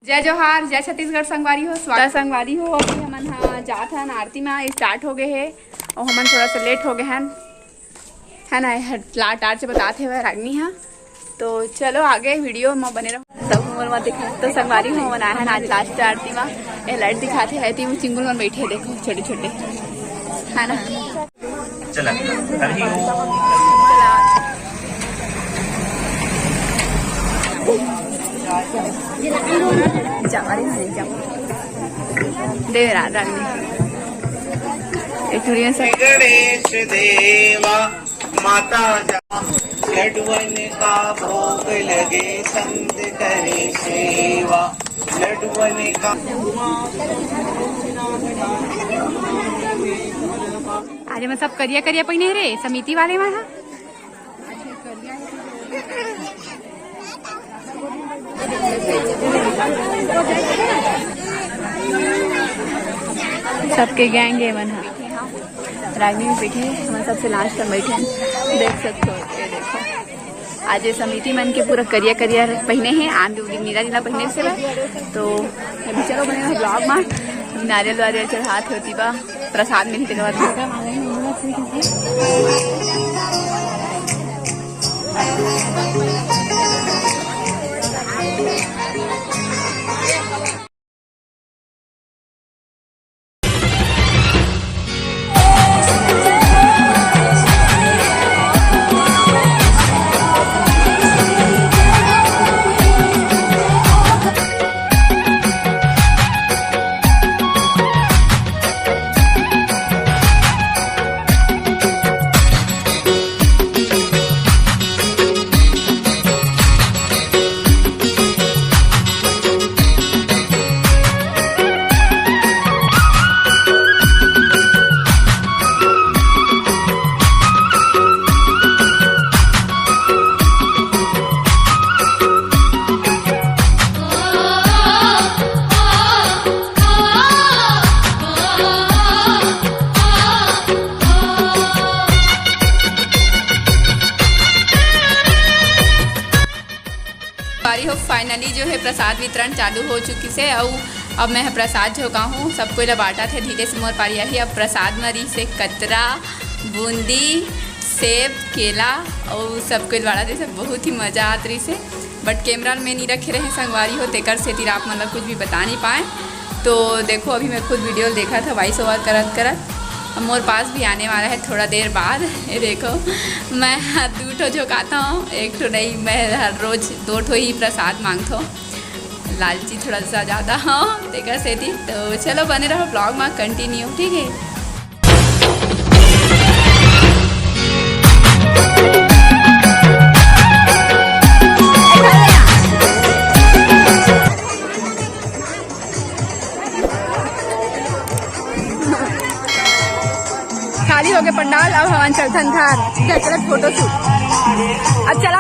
जय जोहार, जय छत्तीसगढ़ संगवारी हो। स्वागत संगवारी हो। अभी हमन हाँ जात हन आरती में स्टार्ट हो गए है और हमन थोड़ा सा लेट हो गए हन, है ना। लाट आर से बताते हुए रागनी हाँ, तो चलो आगे वीडियो में बने रहो। सब उमर में दिखा तो संगवारी हो मन आए हैं आज लास्ट आरती में। ये लाइट दिखाते है तीन चिंगुल में बैठे देखो छोटे छोटे, है ना। चला गणेश देवा माता लड्डुअन का भोग लगे संत करे सेवा लड्डुअन का। आज मैं सब करिया करिया पहिने रे समिति वाले में हा? सबके गैंग है मन रागनी में बैठे हम सबसे लास्ट में बैठे देख सकते हो। ये देखो आज ये समिति मन के पूरा करिया करिया पहने हैं आम नीला नीला पहने से तो अभी चलो बने ब्लॉग में नारियल वारियल चढ़ात होती बा प्रसाद में ही हो। फाइनली जो है प्रसाद वितरण चालू हो चुकी से और अब मैं प्रसाद जो हूँ सबको ला बांटा थे धीरे से मोर पारिया ही। अब प्रसाद मरी से कतरा बूंदी सेब केला और सबको बाड़ा दे से बहुत ही मज़ा आत रही से। बट कैमरा में नहीं रखे रहे संगवारी हो तेकर से तीर आप मतलब कुछ भी बता नहीं पाए। तो देखो अभी मैं खुद वीडियो देखा था वॉइस ओवर करत करत। अब मोर पास भी आने वाला है थोड़ा देर बाद। ये देखो मैं 2 ठो झोंकाता हूँ, 1 ठो नहीं, मैं हर रोज़ 2 ठो ही प्रसाद मांगता हूँ, लालची थोड़ा सा ज़्यादा हाँ देखा से थी। तो चलो बने रहो ब्लॉग में कंटिन्यू, ठीक है। खाली हो गए पंडाल, अब हवन चलथन थार फोटो शूट। अब चला